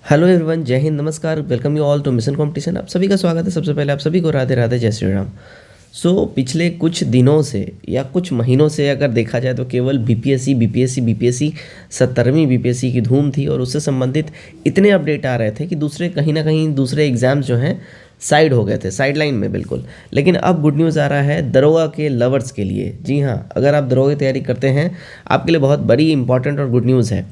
Hello everyone, जय हिंद, नमस्कार, welcome you all to mission competition. आप सभी का स्वागत है। सबसे पहले आप सभी को राधे राधे, जय श्री राम। पिछले कुछ दिनों से या कुछ महीनों से अगर देखा जाए तो केवल बीपीएससी 70वीं बीपीएससी की धूम थी और उससे संबंधित इतने अपडेट आ रहे थे कि दूसरे कहीं ना कहीं दूसरे एग्ज़ाम्स जो हैं साइड हो गए थे, साइड लाइन में बिल्कुल। लेकिन अब गुड न्यूज़ आ रहा है दरोगा के लवर्स के लिए। जी हाँ, अगर आप दरोगा की तैयारी करते हैं आपके लिए बहुत बड़ी इंपॉर्टेंट और गुड न्यूज़ है।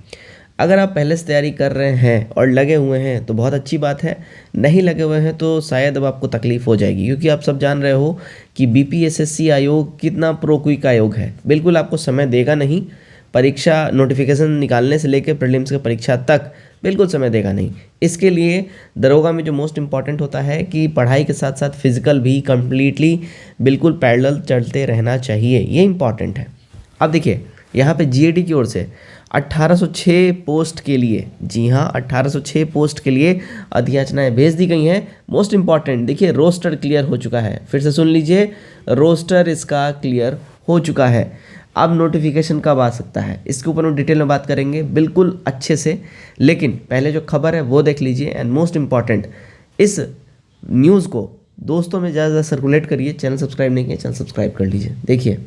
अगर आप पहले से तैयारी कर रहे हैं और लगे हुए हैं तो बहुत अच्छी बात है। नहीं लगे हुए हैं तो शायद अब आपको तकलीफ़ हो जाएगी, क्योंकि आप सब जान रहे हो कि बीपीएसएससी आयोग कितना प्रो क्विक आयोग है। बिल्कुल आपको समय देगा नहीं, परीक्षा नोटिफिकेशन निकालने से लेकर प्रीलिम्स की परीक्षा तक बिल्कुल समय देगा नहीं। इसके लिए दरोगा में जो मोस्ट इम्पॉर्टेंट होता है कि पढ़ाई के साथ साथ फिजिकल भी कंप्लीटली बिल्कुल पैरेलल चलते रहना चाहिए, ये इंपॉर्टेंट है। अब देखिए यहाँ पे जीएडी की ओर से 1806 पोस्ट के लिए, जी हाँ 1806 पोस्ट के लिए अधियाचनाएं भेज दी गई हैं। मोस्ट इम्पॉर्टेंट देखिए, रोस्टर क्लियर हो चुका है। फिर से सुन लीजिए, रोस्टर इसका क्लियर हो चुका है। अब नोटिफिकेशन कब आ सकता है इसके ऊपर हम डिटेल में बात करेंगे बिल्कुल अच्छे से। लेकिन पहले जो खबर है वो देख लीजिए। एंड मोस्ट इम्पॉर्टेंट, इस न्यूज़ को दोस्तों में ज़्यादा सर्कुलेट करिए। चैनल सब्सक्राइब नहीं किया, चैनल सब्सक्राइब कर लीजिए। देखिए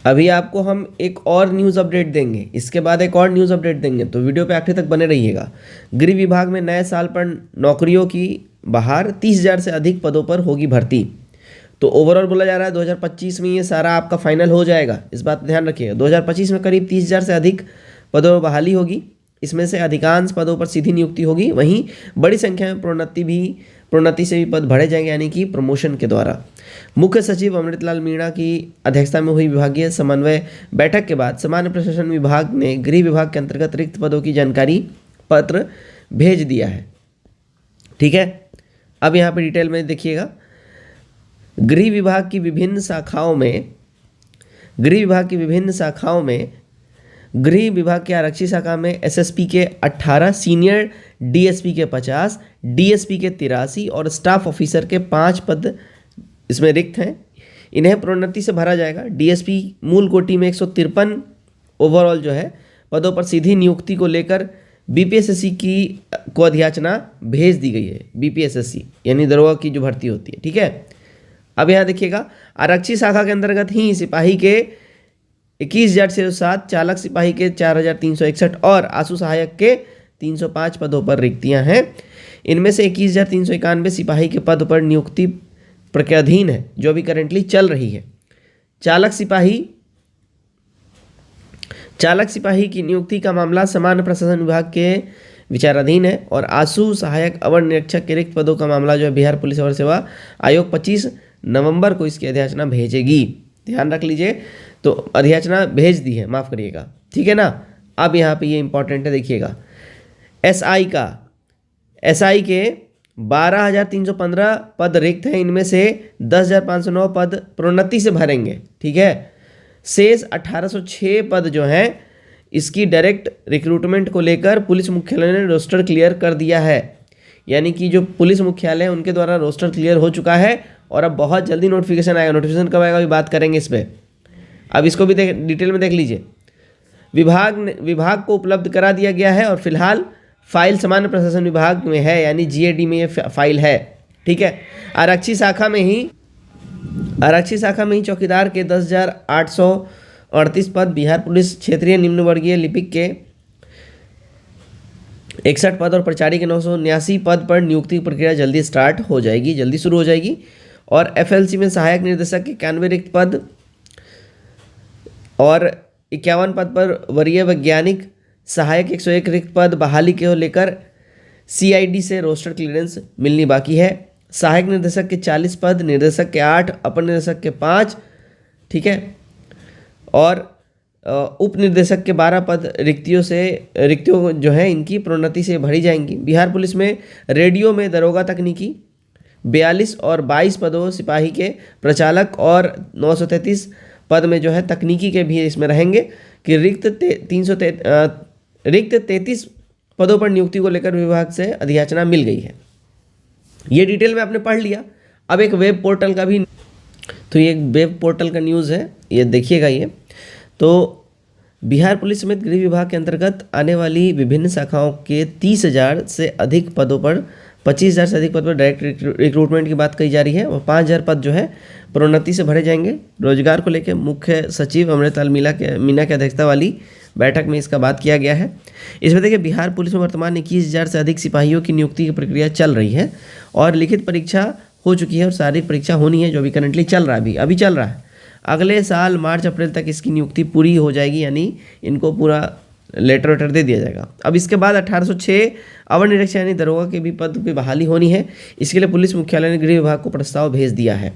अभी आपको हम एक और न्यूज़ अपडेट देंगे, इसके बाद एक और न्यूज़ अपडेट देंगे, तो वीडियो पे आखिर तक बने रहिएगा। गृह विभाग में नए साल पर नौकरियों की बहार, 30,000 से अधिक पदों पर होगी भर्ती। तो ओवरऑल बोला जा रहा है 2025 में ये सारा आपका फाइनल हो जाएगा। इस बात पर ध्यान रखिएगा। 2025 में करीब 30,000 से अधिक पदों पर बहाली होगी। इसमें से अधिकांश पदों पर सीधी नियुक्ति होगी, वहीं बड़ी संख्या में प्रोन्नति से भी पद भरे जाएंगे, यानी कि प्रमोशन के द्वारा। मुख्य सचिव अमृतलाल मीणा की अध्यक्षता में हुई विभागीय समन्वय बैठक के बाद सामान्य प्रशासन विभाग ने गृह विभाग के अंतर्गत रिक्त पदों की जानकारी पत्र भेज दिया है। ठीक है, अब यहाँ पे डिटेल में देखिएगा। गृह विभाग की विभिन्न शाखाओं में गृह विभाग के आरक्षी शाखा में एसएसपी के 18, सीनियर डीएसपी के 50, डीएसपी के 83 और स्टाफ ऑफिसर के 5 पद इसमें रिक्त हैं। इन्हें प्रोन्नति से भरा जाएगा। डीएसपी मूल कोटि में 153 ओवरऑल जो है पदों पर सीधी नियुक्ति को लेकर बीपीएसएससी को अधियाचना भेज दी गई है। बीपीएसएससी यानी दरोगा की जो भर्ती होती है। ठीक है, अब यहाँ देखिएगा, आरक्षी शाखा के अंतर्गत ही सिपाही के 21,607, चालक सिपाही के 4,361 और आंसू सहायक के 305 पदों पर रिक्तियां हैं। इनमें से 21,391 सिपाही के पद पर नियुक्ति प्रक्रियाधीन है, जो अभी करेंटली चल रही है। चालक सिपाही की नियुक्ति का मामला सामान्य प्रशासन विभाग के विचाराधीन है और आंसू सहायक अवर निरीक्षक के रिक्त पदों का मामला जो है बिहार पुलिस अवर सेवा आयोग 25 नवंबर को इसकी अधियाचना भेजेगी। ध्यान रख लीजिए, तो अधियाचना भेज दी है, माफ़ करिएगा। ठीक है ना। अब यहाँ पे ये इंपॉर्टेंट है, देखिएगा। एसआई के 12,315 पद रिक्त हैं। इनमें से 10,509 पद प्रोन्नति से भरेंगे। ठीक है, शेष 1,806 पद जो हैं इसकी डायरेक्ट रिक्रूटमेंट को लेकर पुलिस मुख्यालय ने रोस्टर क्लियर कर दिया है। यानी कि जो पुलिस मुख्यालय है उनके द्वारा रोस्टर क्लियर हो चुका है और अब बहुत जल्दी नोटिफिकेशन आएगा। नोटिफिकेशन कब आएगा अभी बात करेंगे इस पर। अब इसको भी डिटेल में देख लीजिए। विभाग को उपलब्ध करा दिया गया है और फिलहाल फाइल सामान्य प्रशासन विभाग में है, यानी जीएडी में ये फाइल है। ठीक है, आरक्षी शाखा में ही चौकीदार के 10,838 पद, बिहार पुलिस क्षेत्रीय निम्न वर्गीय लिपिक के 61 पद और प्रचारी के 979 पद पर नियुक्ति प्रक्रिया जल्दी स्टार्ट हो जाएगी, जल्दी शुरू हो जाएगी। और एफएलसी में सहायक निर्देशक के 91 रिक्त पद और 51 पद पर वरीय वैज्ञानिक सहायक 101 रिक्त पद बहाली को लेकर सीआईडी से रोस्टर क्लियरेंस मिलनी बाकी है। सहायक निर्देशक के 40 पद, निर्देशक के 8, अपर निर्देशक के 5। ठीक है, और उप निर्देशक के 12 पद रिक्तियों जो है इनकी प्रोन्नति से भरी जाएंगी। बिहार पुलिस में रेडियो में दरोगा तकनीकी 42 और 22 पदों, सिपाही के प्रचालक और 933 पद में जो है तकनीकी के भी इसमें रहेंगे कि रिक्त 33 पदों पर नियुक्ति को लेकर विभाग से अधियाचना मिल गई है। ये डिटेल में आपने पढ़ लिया। अब एक वेब पोर्टल का भी, तो ये वेब पोर्टल का न्यूज़ है, ये देखिएगा। ये तो बिहार पुलिस समेत गृह विभाग के अंतर्गत आने वाली विभिन्न शाखाओं के 30,000 से अधिक पदों पर 25,000 से अधिक पद पर डायरेक्ट रिक्रूटमेंट की बात कही जा रही है और 5,000 पद जो है प्रोन्नति से भरे जाएंगे। रोजगार को लेकर मुख्य सचिव अमृतलाल मीना की अध्यक्षता वाली बैठक में इसका बात किया गया है। इसमें देखिए बिहार पुलिस में वर्तमान 21,000 से अधिक सिपाहियों की नियुक्ति की प्रक्रिया चल रही है और लिखित परीक्षा हो चुकी है और शारीरिक परीक्षा होनी है, जो अभी करंटली चल रहा है, अभी चल रहा है। अगले साल मार्च अप्रैल तक इसकी नियुक्ति पूरी हो जाएगी, यानी इनको पूरा लेटर वेटर दे दिया जाएगा। अब इसके बाद 1806 अवर निरीक्षक यानी दरोगा के भी पद पे बहाली होनी है। इसके लिए पुलिस मुख्यालय ने गृह विभाग को प्रस्ताव भेज दिया है।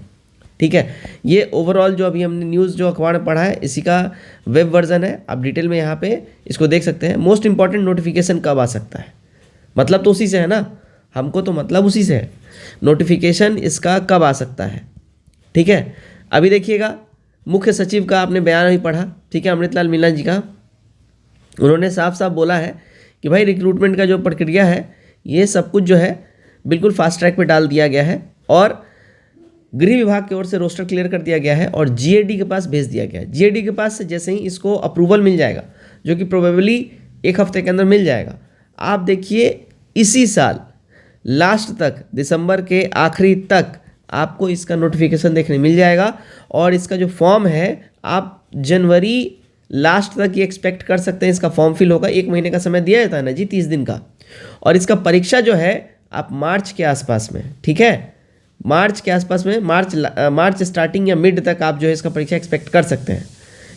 ठीक है, ये ओवरऑल जो अभी हमने न्यूज़ जो अखबार में पढ़ा है इसी का वेब वर्जन है, आप डिटेल में यहाँ पे इसको देख सकते हैं। मोस्ट इंपॉर्टेंट नोटिफिकेशन कब आ सकता है, मतलब तो उसी से है ना, हमको तो मतलब उसी से है, नोटिफिकेशन इसका कब आ सकता है। ठीक है, अभी देखिएगा मुख्य सचिव का आपने बयान अभी पढ़ा, ठीक है, अमृतलाल मीना जी का, उन्होंने साफ साफ बोला है कि भाई रिक्रूटमेंट का जो प्रक्रिया है ये सब कुछ जो है बिल्कुल फास्ट ट्रैक पे डाल दिया गया है और गृह विभाग की ओर से रोस्टर क्लियर कर दिया गया है और जीएडी के पास भेज दिया गया है। जीएडी के पास से जैसे ही इसको अप्रूवल मिल जाएगा, जो कि प्रोबेबली 1 हफ्ते के अंदर मिल जाएगा, आप देखिए इसी साल लास्ट तक, दिसंबर के आखिरी तक आपको इसका नोटिफिकेशन देखने मिल जाएगा और इसका जो फॉर्म है आप जनवरी लास्ट तक ये एक्सपेक्ट कर सकते हैं इसका फॉर्म फिल होगा। 1 महीने का समय दिया जाता है ना जी, 30 दिन का, और इसका परीक्षा जो है आप मार्च के आसपास में, ठीक है, मार्च के आसपास में, मार्च स्टार्टिंग या मिड तक आप जो है इसका परीक्षा एक्सपेक्ट कर सकते हैं।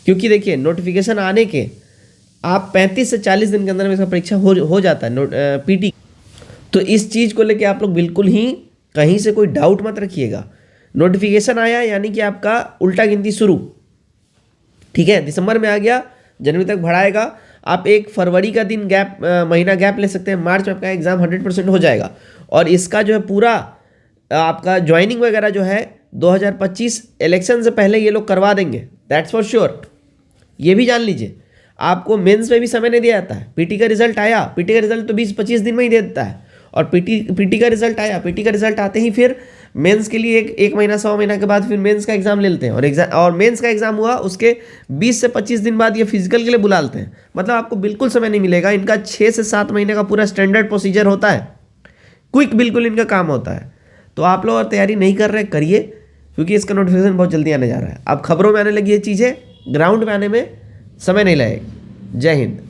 क्योंकि देखिए नोटिफिकेशन आने के आप 35 से 40 दिन के अंदर में इसका परीक्षा हो जाता है पीटी। तो इस चीज़ को लेके आप लोग बिल्कुल ही कहीं से कोई डाउट मत रखिएगा। नोटिफिकेशन आया यानी कि आपका उल्टा गिनती शुरू, ठीक है, दिसंबर में आ गया, जनवरी तक बढ़ाएगा, आप 1 फरवरी का दिन गैप, महीना गैप ले सकते हैं, मार्च में आपका एग्ज़ाम 100% हो जाएगा और इसका जो है पूरा आपका ज्वाइनिंग वगैरह जो है 2025 इलेक्शन से पहले ये लोग करवा देंगे, दैट्स फॉर श्योर। ये भी जान लीजिए, आपको मेंस में भी समय नहीं दिया जाता है। पीटी का रिजल्ट आया, पीटी का रिजल्ट तो 20-25 दिन में ही दे देता है और पीटी का रिजल्ट आया, पीटी का रिजल्ट आते ही फिर मेंस के लिए एक महीना 100 महीना के बाद फिर मेंस का एग्जाम ले लेते हैं और मेंस का एग्जाम हुआ उसके 20 से 25 दिन बाद ये फिजिकल के लिए बुला लेते हैं। मतलब आपको बिल्कुल समय नहीं मिलेगा। इनका 6 से 7 महीने का पूरा स्टैंडर्ड प्रोसीजर होता है, क्विक बिल्कुल इनका काम होता है। तो आप लोग और तैयारी नहीं कर रहे, करिए, क्योंकि इसका नोटिफिकेशन बहुत जल्दी आने जा रहा है। अब खबरों में आने लगी ये चीज़ें, ग्राउंड में आने में समय नहीं लगेगा। जय हिंद।